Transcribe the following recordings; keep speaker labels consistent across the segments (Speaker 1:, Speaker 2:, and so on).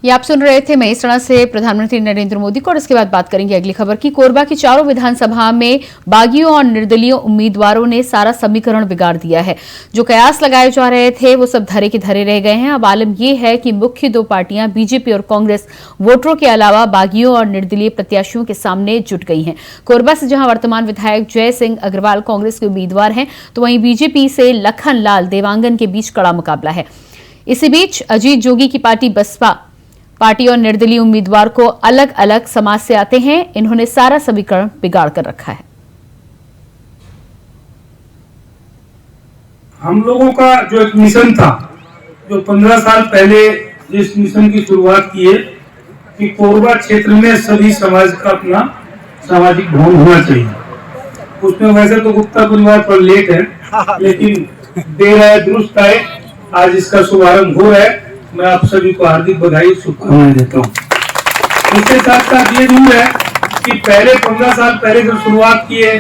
Speaker 1: ये आप सुन रहे थे महेसणा से प्रधानमंत्री नरेंद्र मोदी को। और इसके बाद बात करेंगे अगली खबर की। कोरबा की चारों विधानसभा में बागियों और निर्दलीय उम्मीदवारों ने सारा समीकरण बिगाड़ दिया है। जो कयास लगाए जा रहे थे वो सब धरे के धरे रह गए हैं। अब आलम यह है कि मुख्य दो पार्टियां बीजेपी और कांग्रेस वोटरों के अलावा बागियों और निर्दलीय प्रत्याशियों के सामने जुट गई हैं। कोरबा से जहां वर्तमान विधायक जय सिंह अग्रवाल कांग्रेस के उम्मीदवार हैं, तो वहीं बीजेपी से लखन लाल देवांगन के बीच कड़ा मुकाबला है। इसी बीच अजीत जोगी की पार्टी बसपा पार्टी और निर्दलीय उम्मीदवार को अलग अलग समाज से आते हैं। इन्होंने सारा समीकरण बिगाड़ कर रखा है।
Speaker 2: हम लोगों का जो एक मिशन था, जो 15 साल पहले जिस मिशन की शुरुआत की है कि कोरबा क्षेत्र में सभी समाज का अपना सामाजिक भवन होना चाहिए। उसमें वैसे तो गुप्ता परिवार पर लेट है, लेकिन देर है दुरुस्त है। आज इसका शुभारंभ हो रहा है। मैं आप सभी को हार्दिक बधाई शुभकामनाएं देता हूँ। इसके साथ साथ ये जरूर है कि पहले 15 साल पहले जब शुरुआत की है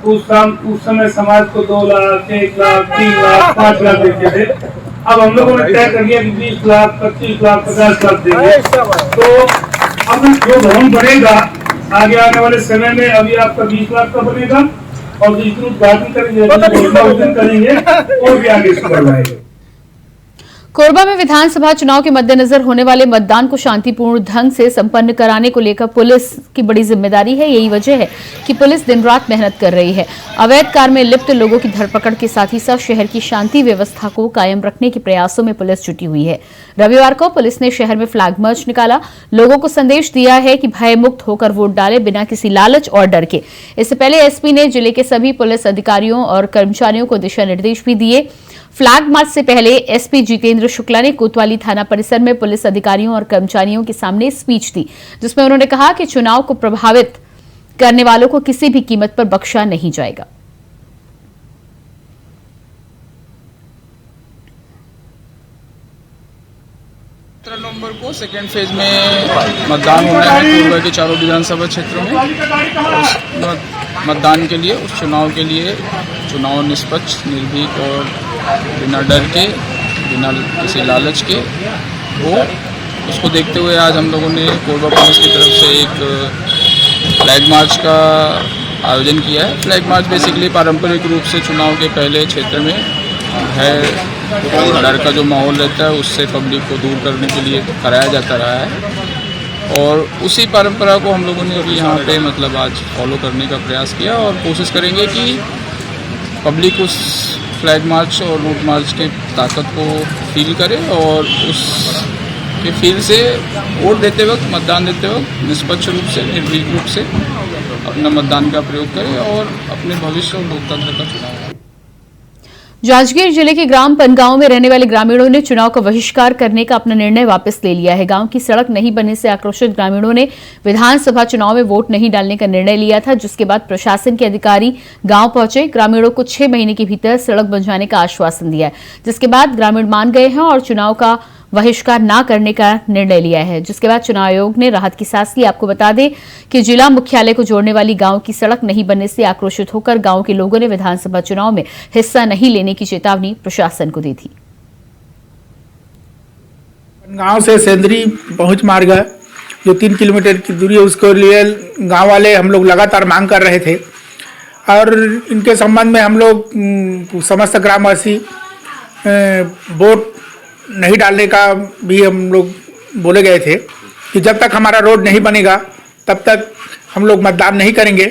Speaker 2: तो उस समय समाज को 2 लाख, 1 लाख, 3 लाख, 5 लाख देते थे। अब हम लोगों ने तय कर लिया कि 20 लाख, 25 लाख, 50 लाख देंगे। तो अब जो भवन बनेगा आगे आने वाले समय में, अभी आपका 20 लाख का बनेगा और जिस दिन उद्घाटन करेंगे और भी आगे से बढ़ाएंगे।
Speaker 1: कोरबा में विधानसभा चुनाव के मद्देनजर होने वाले मतदान को शांतिपूर्ण ढंग से संपन्न कराने को लेकर पुलिस की बड़ी जिम्मेदारी है। यही वजह है कि पुलिस दिन रात मेहनत कर रही है। अवैध कार्य में लिप्त लोगों की धरपकड़ के साथ ही साथ शहर की शांति व्यवस्था को कायम रखने के प्रयासों में पुलिस जुटी हुई है। रविवार को पुलिस ने शहर में फ्लैग मार्च निकाला, लोगों को संदेश दिया है कि भय मुक्त होकर वोट डाले बिना किसी लालच और डर के। इससे पहले एसपी ने जिले के सभी पुलिस अधिकारियों और कर्मचारियों को दिशा निर्देश भी दिए। फ्लैग मार्च से पहले एसपी जितेंद्र शुक्ला ने कोतवाली थाना परिसर में पुलिस अधिकारियों और कर्मचारियों के सामने स्पीच दी, जिसमें उन्होंने कहा कि चुनाव को प्रभावित करने वालों को किसी भी कीमत पर बख्शा नहीं जाएगा।
Speaker 3: नवंबर को सेकेंड फेज में मतदान होना है कोरबा के चारों विधानसभा क्षेत्रों में। उस मतदान के लिए, उस चुनाव के लिए, चुनाव निष्पक्ष, निर्भीक और बिना डर के, बिना किसी लालच के हो, उसको देखते हुए आज हम लोगों ने कोरबा पुलिस की तरफ से एक फ्लैग मार्च का आयोजन किया है। फ्लैग मार्च बेसिकली पारंपरिक रूप से चुनाव के पहले क्षेत्र में है डर का जो माहौल रहता है उससे पब्लिक को दूर करने के लिए कराया जाता रहा है, और उसी परंपरा को हम लोगों ने अभी यहाँ पे मतलब आज फॉलो करने का प्रयास किया और कोशिश करेंगे कि पब्लिक उस फ्लैग मार्च और रूट मार्च की ताकत को फील करे और उस के फील से वोट देते वक्त, मतदान देते वक्त निष्पक्ष रूप से, निर्भीक रूप से अपना मतदान का प्रयोग करे और अपने भविष्य और लोकतंत्र का चुनाव।
Speaker 1: जांजगीर जिले के ग्राम पनगांव में रहने वाले ग्रामीणों ने चुनाव का बहिष्कार करने का अपना निर्णय वापस ले लिया है। गांव की सड़क नहीं बनने से आक्रोशित ग्रामीणों ने विधानसभा चुनाव में वोट नहीं डालने का निर्णय लिया था, जिसके बाद प्रशासन के अधिकारी गांव पहुंचे, ग्रामीणों को 6 महीने के भीतर सड़क बन जाने का आश्वासन दिया है, जिसके बाद ग्रामीण मान गए हैं और चुनाव का बहिष्कार न करने का निर्णय लिया है, जिसके बाद चुनाव आयोग ने राहत की सांस ली। आपको बता दें कि जिला मुख्यालय को जोड़ने वाली गांव की सड़क नहीं बनने से आक्रोशित होकर गांव के लोगों ने विधानसभा चुनाव में हिस्सा नहीं लेने की चेतावनी प्रशासन को दी थी।
Speaker 4: गांव से सेंदरी पहुंच मार्ग जो 3 किलोमीटर की दूरी है, उसके लिए गांव वाले हम लोग लगातार मांग कर रहे थे और इनके संबंध में हम लोग समस्त ग्रामवासी वोट नहीं डालने का भी हम लोग बोले गए थे कि जब तक हमारा रोड नहीं बनेगा तब तक हम लोग मतदान नहीं करेंगे।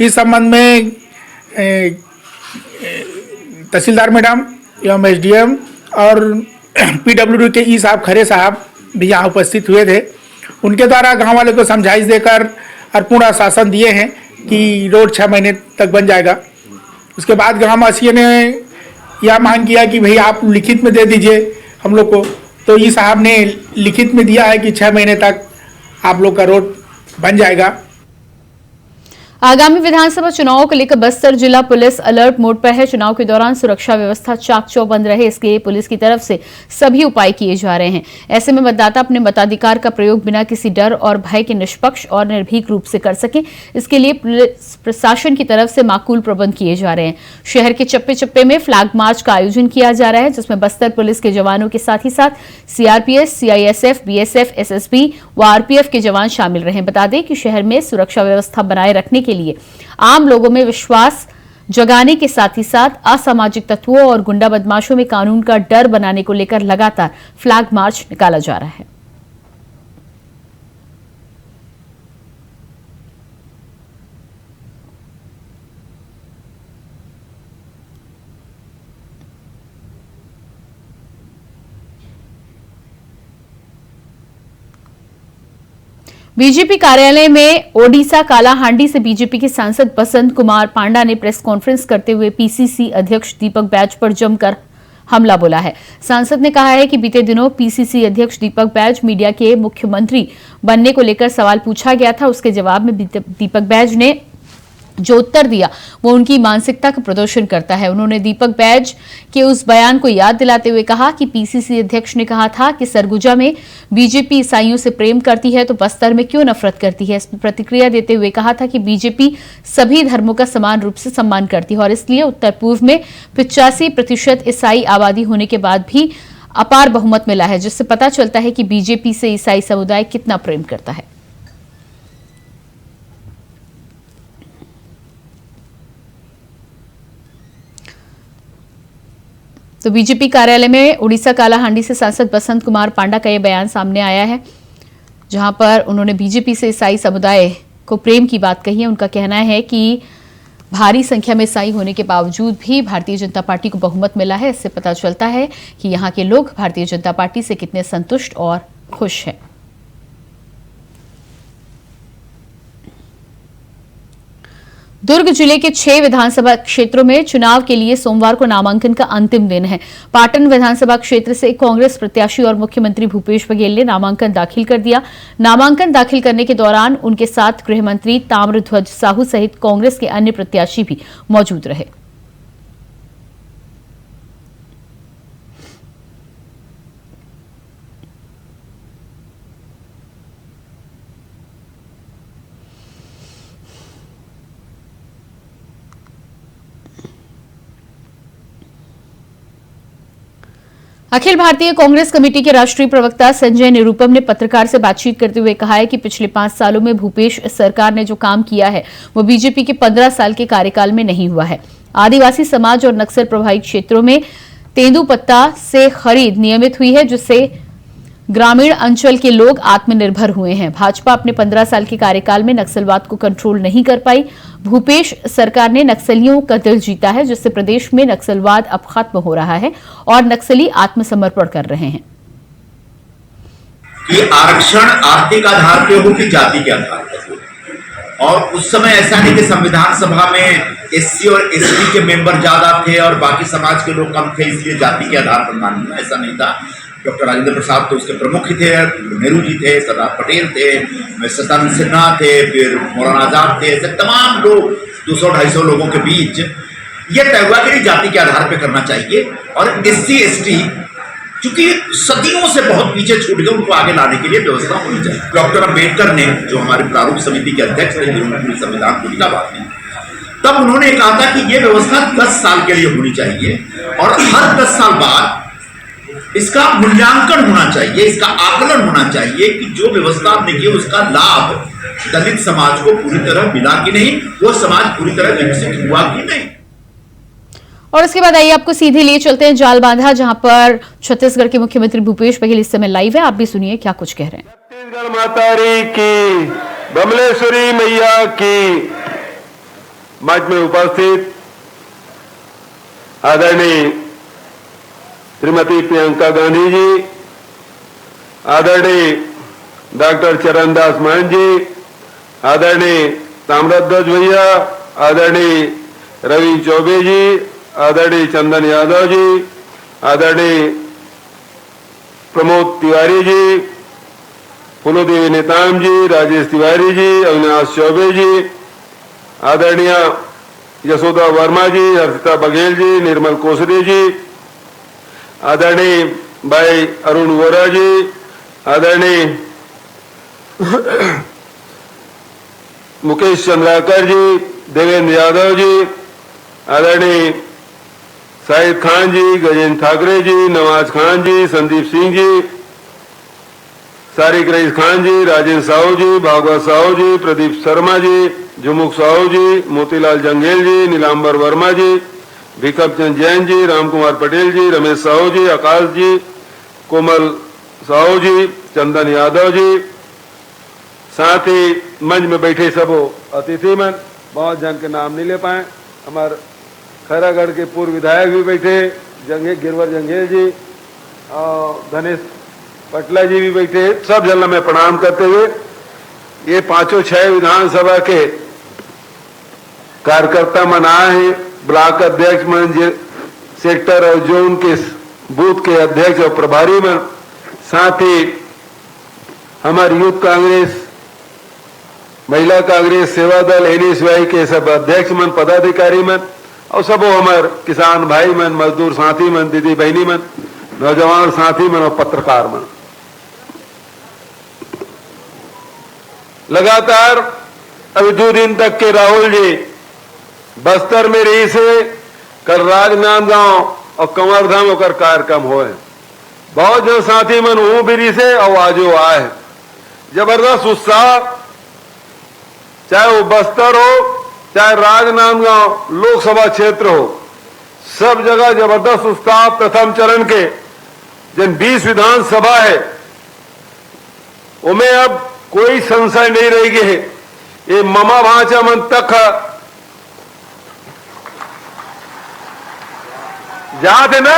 Speaker 4: इस संबंध में तहसीलदार मैडम एवं एसडीएम और पीडब्ल्यूडी के ई साहब, खरे साहब भी यहाँ उपस्थित हुए थे। उनके द्वारा गांव वाले को समझाइश देकर और पूर्ण आश्वासन दिए हैं कि रोड 6 महीने तक बन जाएगा। उसके बाद ग्रामवासियों ने यह मांग किया कि भाई आप लिखित में दे दीजिए हम लोग को, तो ई साहब ने लिखित में दिया है कि 6 महीने तक आप लोग का रोड बन जाएगा।
Speaker 1: आगामी विधानसभा चुनावों को लेकर बस्तर जिला पुलिस अलर्ट मोड पर है। चुनाव के दौरान सुरक्षा व्यवस्था चाक चौबंद रहे, इसके लिए पुलिस की तरफ से सभी उपाय किए जा रहे हैं। ऐसे में मतदाता अपने मताधिकार का प्रयोग बिना किसी डर और भय के निष्पक्ष और निर्भीक रूप से कर सकें, इसके लिए पुलिस प्रशासन की तरफ से माकूल प्रबंध किए जा रहे हैं। शहर के चप्पे चप्पे में फ्लैग मार्च का आयोजन किया जा रहा है, जिसमें बस्तर पुलिस के जवानों के साथ ही साथ सीआरपीएफ, सीआईएसएफ, बीएसएफ, एसएसबी व आरपीएफ के जवान शामिल रहे। बता दें कि शहर में सुरक्षा व्यवस्था बनाए रखने के लिए आम लोगों में विश्वास जगाने के साथ ही साथ असामाजिक तत्वों और गुंडा बदमाशों में कानून का डर बनाने को लेकर लगातार फ्लैग मार्च निकाला जा रहा है। बीजेपी कार्यालय में ओडिशा कालाहांडी से बीजेपी के सांसद बसंत कुमार पांडा ने प्रेस कॉन्फ्रेंस करते हुए पीसीसी अध्यक्ष दीपक बैज पर जमकर हमला बोला है। सांसद ने कहा है कि बीते दिनों पीसीसी अध्यक्ष दीपक बैज मीडिया के मुख्यमंत्री बनने को लेकर सवाल पूछा गया था। उसके जवाब में दीपक बैज ने जो उत्तर दिया वो उनकी मानसिकता का प्रदर्शन करता है। उन्होंने दीपक बैज के उस बयान को याद दिलाते हुए कहा कि पीसीसी अध्यक्ष ने कहा था कि सरगुजा में बीजेपी ईसाइयों से प्रेम करती है तो बस्तर में क्यों नफरत करती है। इस पर प्रतिक्रिया देते हुए कहा था कि बीजेपी सभी धर्मों का समान रूप से सम्मान करती है और इसलिए उत्तर पूर्व में 85% ईसाई आबादी होने के बाद भी अपार बहुमत मिला है, जिससे पता चलता है कि बीजेपी से ईसाई समुदाय कितना प्रेम करता है। तो बीजेपी कार्यालय में उड़ीसा कालाहांडी से सांसद बसंत कुमार पांडा का यह बयान सामने आया है, जहां पर उन्होंने बीजेपी से ईसाई समुदाय को प्रेम की बात कही है। उनका कहना है कि भारी संख्या में ईसाई होने के बावजूद भी भारतीय जनता पार्टी को बहुमत मिला है। इससे पता चलता है कि यहां के लोग भारतीय जनता पार्टी से कितने संतुष्ट और खुश हैं। दुर्ग जिले के 6 विधानसभा क्षेत्रों में चुनाव के लिए सोमवार को नामांकन का अंतिम दिन है। पाटन विधानसभा क्षेत्र से कांग्रेस प्रत्याशी और मुख्यमंत्री भूपेश बघेल ने नामांकन दाखिल कर दिया। नामांकन दाखिल करने के दौरान उनके साथ गृह मंत्री ताम्रध्वज साहू सहित कांग्रेस के अन्य प्रत्याशी भी मौजूद रहे। अखिल भारतीय कांग्रेस कमेटी के राष्ट्रीय प्रवक्ता संजय निरुपम ने पत्रकार से बातचीत करते हुए कहा है कि पिछले 5 सालों में भूपेश सरकार ने जो काम किया है वो बीजेपी के 15 साल के कार्यकाल में नहीं हुआ है। आदिवासी समाज और नक्सल प्रभावित क्षेत्रों में तेंदुपत्ता से खरीद नियमित हुई है, जिससे ग्रामीण अंचल के लोग आत्मनिर्भर हुए हैं। भाजपा अपने 15 साल के कार्यकाल में नक्सलवाद को कंट्रोल नहीं कर पाई। भूपेश सरकार ने नक्सलियों का दिल जीता है, जिससे प्रदेश में नक्सलवाद अब खत्म हो रहा है और नक्सली आत्मसमर्पण कर रहे हैं।
Speaker 5: ये आरक्षण आर्थिक आधार पे हो कि जाति के आधार पर हो, और उस समय ऐसा नहीं कि संविधान सभा में एससी और एसटी के मेंबर ज्यादा थे और बाकी समाज के लोग कम थे इसलिए जाति के आधार पर मानना, ऐसा नहीं था। डॉक्टर राजेंद्र प्रसाद तो उसके प्रमुख ही थे, नेहरू जी थे, सरदार पटेल थे, सत्येंद्र सिन्हा थे, फिर मौलाना आजाद थे, ऐसे तमाम लोग 200-250 लोगों के बीच ये तय हुआ कि जाति के आधार पर करना चाहिए। और एससी एसटी चूंकि सदियों से बहुत पीछे छूट गए, उनको आगे लाने के लिए व्यवस्था होनी चाहिए। डॉक्टर अम्बेडकर ने, जो हमारे प्रारूप समिति के अध्यक्ष थे, जिन्होंने पूरी संविधान को लिखा बाद में, तब उन्होंने कहा था कि यह व्यवस्था 10 साल के लिए होनी चाहिए और हर 10 साल बाद इसका मूल्यांकन होना चाहिए, इसका आकलन होना चाहिए कि जो व्यवस्था आपने की उसका लाभ दलित समाज को पूरी तरह मिला कि नहीं, वो समाज पूरी तरह विकसित हुआ कि नहीं।
Speaker 1: और इसके बाद आइए आपको सीधे लिए चलते हैं जालबांधा, जहां पर छत्तीसगढ़ के मुख्यमंत्री भूपेश बघेल इस समय लाइव है। आप भी सुनिए क्या कुछ कह रहे हैं।
Speaker 6: छत्तीसगढ़ मातारी की, बमलेश्वरी मैया की। मंच में उपस्थित आदरणीय श्रीमती प्रियंका गांधी जी, आदरणीय डॉक्टर चरणदास महंत जी, आदरणीय ताम्रध्वज भैया, आदरणीय रवि चौबे जी, आदरणीय चंदन यादव जी, आदरणीय प्रमोद तिवारी जी, फूलोदेवी नेताम जी, राजेश तिवारी जी, अविनाश चौबे जी, आदरणीय यशोदा वर्मा जी, हर्षिता बघेल जी, निर्मल कोसरे जी, आदरणीय भाई अरुण वोरा जी, आदरणीय मुकेश चंद्राकर जी, देवेंद्र यादव जी, आदरणीय साहिद खान जी, गजेंद्र ठाकरे जी, नवाज खान जी, संदीप सिंह जी, सारिक रईस खान जी, राजेंद्र साहू जी, भागवत साहू जी, प्रदीप शर्मा जी, जुमुख साहू जी, मोतीलाल जंगेल जी, नीलांबर वर्मा जी, भिकम चंद जैन जी, रामकुमार पटेल जी, रमेश साहू जी, आकाश जी, कोमल साहू जी, चंदन यादव जी, साथ ही मंच में बैठे सब अतिथि मन, बहुत जन के नाम नहीं ले पाए, हमारे खैरागढ़ के पूर्व विधायक भी बैठे, गिरवर जंगेल जी और धनेश पटला जी भी बैठे, सब जन में प्रणाम करते हुए ये 5-6 विधानसभा के कार्यकर्ता मन आए हैं, ब्लॉक अध्यक्ष मन, सेक्टर और जोन के बूथ के अध्यक्ष और प्रभारी मन, साथ ही हमारी यूथ कांग्रेस, महिला कांग्रेस, सेवा दल, एनएसवाई के सब अध्यक्ष मन, पदाधिकारी मन और सब हमारे किसान भाई मन, मजदूर साथी मन, दीदी बहनी मन, नौजवान साथी मन और पत्रकार मन। लगातार अभी 2 दिन तक के राहुल जी बस्तर में रही से, कल राजनांदगांव और कंवरधाम होकर कार्यक्रम हुए, बहुत जन साथी मन वो भी रही से और आजो आए, जबरदस्त उत्साह, चाहे वो बस्तर हो चाहे राजनांदगांव लोकसभा क्षेत्र हो, सब जगह जबरदस्त उत्साह। प्रथम चरण के जिन 20 विधानसभा है उनमें अब कोई संशय नहीं रहेगी है, ये ममा भाषा मन तक याद है ना?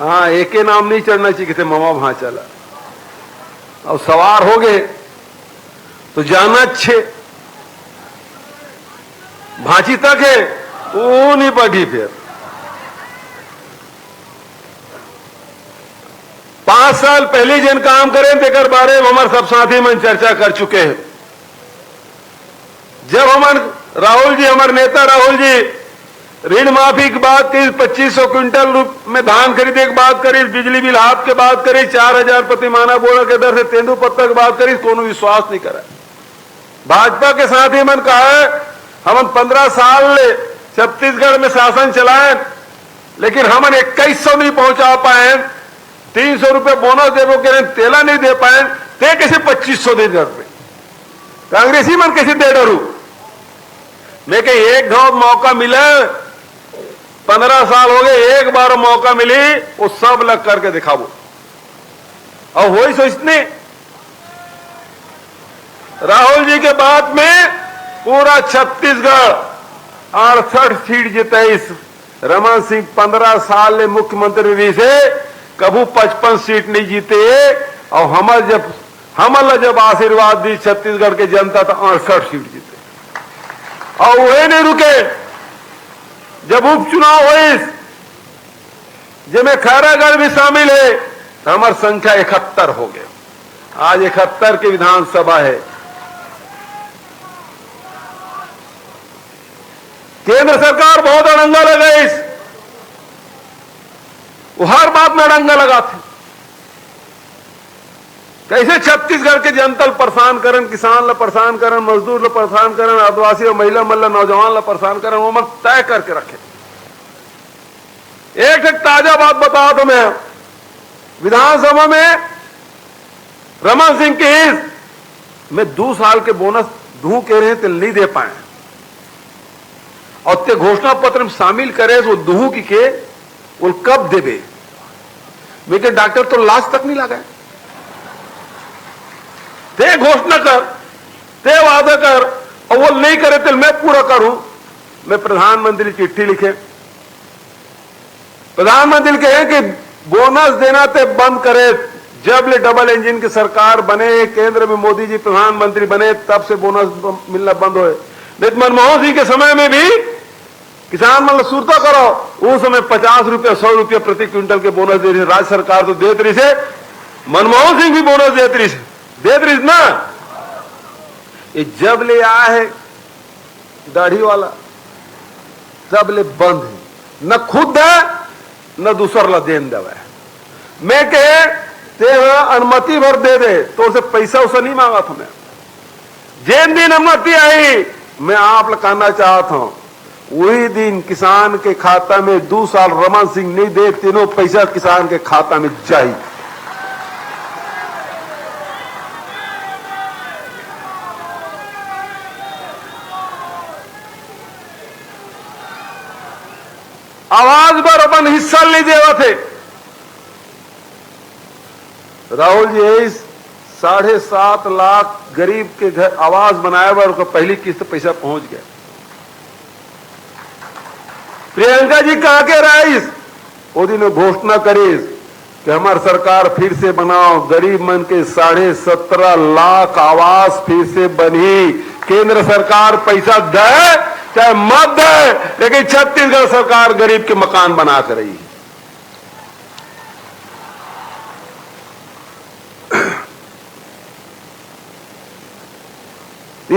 Speaker 6: हाँ, एक के नाम नहीं चढ़ना चाहिए थे ममा भाषा ला, और सवार हो गए तो जाना अच्छे भांची तक है वो नहीं बढ़ी। फिर 5 साल पहले जिन काम करें तेकर बारे में हमारे सब साथी मन चर्चा कर चुके हैं। जब हमारे राहुल जी, हमारे नेता राहुल जी ऋण माफी की बात करी, 2500 क्विंटल में धान खरीदे की बात करी, बिजली बिल हाफ के बात करी, 4000 प्रति माना बोरा के दर से तेंदुपत्ता की बात करी, कोनो विश्वास नहीं करा। भाजपा के साथी मन कहा है हम 15 साल ले छत्तीसगढ़ में शासन चलाए, लेकिन हम 2100 नहीं पहुंचा पाए, 300 रुपए बोनस देवो के तेला नहीं दे पाए, ते कैसे 2500 दे दर पे कांग्रेसी मन कैसे दे डरू। मैं कहीं एक गांव मौका मिले, 15 साल हो गए, एक बार मौका मिली वो सब लग करके दिखाओ। और वही सोचने राहुल जी के बाद में पूरा छत्तीसगढ़ 68 सीट जीते। इस रमन सिंह 15 साल में मुख्यमंत्री रही से कबू 55 सीट नहीं जीते, और हमल जब आशीर्वाद दी छत्तीसगढ़ के जनता तो 68 सीट जीते। और वही नहीं रुके, जब उपचुनाव हुए जिसमें खैरागढ़ भी शामिल है तो हमारी संख्या 71 हो गए। आज 71 की विधानसभा है। केंद्र सरकार बहुत अड़ंगा लगाई, वो हर बात में अड़ंगा लगाते। कैसे छत्तीसगढ़ के जनता परेशान करन, किसान ला परेशान करन, मजदूर ला परेशान करन, आदिवासी और महिला मल्ला नौजवान ला परेशान करन, वो मत तय करके रखे। एक ताजा बात बताओ तो मैं विधानसभा में रमन सिंह के में 2 साल के बोनस दूं कह रहे थे, नहीं दे पाए, और ते घोषणा पत्र में शामिल करे तो दूं की के वो कब देवे। मेरे डॉक्टर तो लाश तक नहीं लगाए। ते घोषणा कर, ते वादा कर, और वो नहीं करे तो मैं पूरा करूं। मैं प्रधानमंत्री चिट्ठी लिखे, प्रधानमंत्री कहे कि बोनस देना ते बंद करे। जब ले डबल इंजन की सरकार बने, केंद्र में मोदी जी प्रधानमंत्री बने, तब से बोनस मिलना बंद हुए। नहीं तो मनमोहन सिंह के समय में भी किसान मतलब सुरता करो, उस समय 50 रुपया 100 रुपया प्रति क्विंटल के बोनस दे रही। राज्य सरकार तो देत रही से, मनमोहन सिंह भी बोनस देत रही ना। ये जब ले आया है दाढ़ी वाला तब ले बंद है, न खुद है न दूसर ला देन देवे। मैं कहे ते अनुमति भर दे दे तो उसे पैसा उसे नहीं मांगा था। मैं जिन दिन अनुमति आई मैं आप कहना चाहता हूं वही दिन किसान के खाता में 2 साल रमन सिंह नहीं दे, तीनों पैसा किसान के खाता में चाहिए। आवाज पर अपन हिस्सा नहीं देवा थे। राहुल जी 7.5 लाख गरीब के घर आवास बनाया हुआ, उनको पहली किस्त पैसा पहुंच गया। प्रियंका जी कहा के राइस वो दिन घोषणा करी कि हमारी सरकार फिर से बनाओ, गरीब मन के 17.5 लाख आवास फिर से बनी। केंद्र सरकार पैसा दे चाहे मत दे, लेकिन छत्तीसगढ़ सरकार गरीब के मकान बना कर रही है।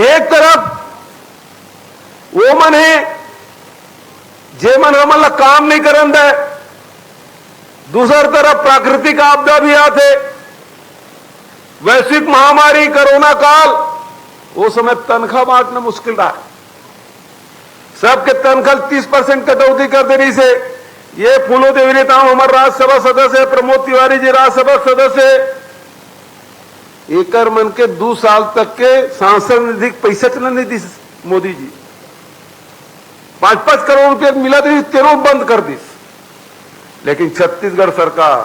Speaker 6: एक तरफ वो मन है जे मन हमला काम नहीं करन दे, दूसरी तरफ प्राकृतिक आपदा भी आते, वैश्विक महामारी कोरोना काल, वो समय तनख्वाह बांटना मुश्किल रहा। सबके तनख्वाह 30% कटौती कर देने से ये फूलो देवी नेताओं हमारे राज्यसभा सदस्य प्रमोद तिवारी जी राज्यसभा सदस्य एकर मन के 2 साल तक के सांसद निधि पैसा चला नहीं दी मोदी जी। 5-5 करोड़ रुपये मिला दी, तीनों बंद कर दी। लेकिन छत्तीसगढ़ सरकार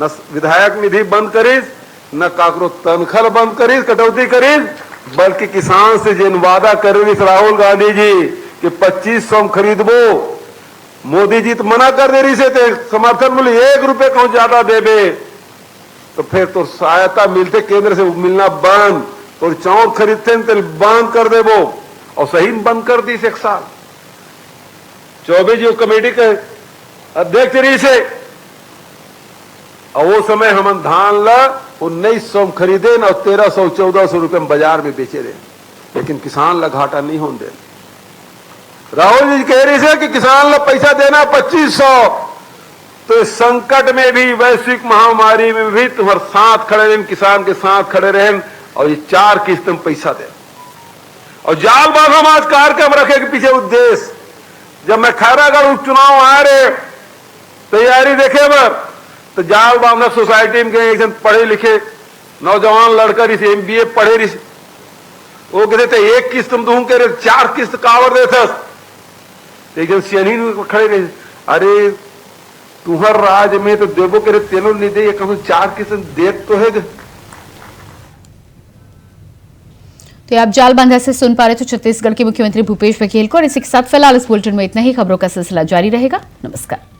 Speaker 6: न विधायक निधि बंद करी, न काकरो तनख्वाह बंद करी कटौती करी, बल्कि किसान से जिन वादा कर राहुल गांधी जी कि 2500 में खरीदबो, मोदी जी तो मना कर दे रही से थे। समर्थन मूल्य 1 रुपये कहूं ज्यादा देबे तो फिर तो सहायता मिलते केंद्र से मिलना बंद, तो चाउर खरीदते तो बंद कर देबो, और सही बंद कर दी 1 साल। 24 जो कमेटी के अध्यक्ष रही से, और वो समय हम धान ला 1900 में खरीदे ना, 1300-1400 रुपये में बाजार में बेचे रहे, लेकिन किसान ला घाटा नहीं होने दे। राहुल जी कह रही से कि किसान ला पैसा देना 2500, तो इस संकट में भी वैश्विक महामारी में भी तुम्हारे साथ खड़े रहे, किसान के साथ खड़े रहे, और ये 4 किस्त में पैसा दे। और जाल बाग हम आज कार्यक्रम रखे के पीछे उद्देश्य, जब मैं खैरागढ़ उपचुनाव आ रहे तैयारी देखे बर, तो जाल बांधा सोसाइटी में गए, एक जन पढ़े लिखे नौजवान लड़का रही, MBA पढ़े रही, वो कहते थे 1 किस्त में दूं के 4 किस्त कावर देता। एक जन सियानी खड़े रहे, अरे तुम्हार राज में तो देवो के तेनो नहीं दे, कहूं 4 किस्त देख तो है।
Speaker 1: तो आप जाल बांधा से सुन पा रहे थे छत्तीसगढ़ के मुख्यमंत्री भूपेश बघेल को। और इसी के साथ फिलहाल इस बुलेटिन में इतना ही। खबरों का सिलसिला जारी रहेगा। नमस्कार।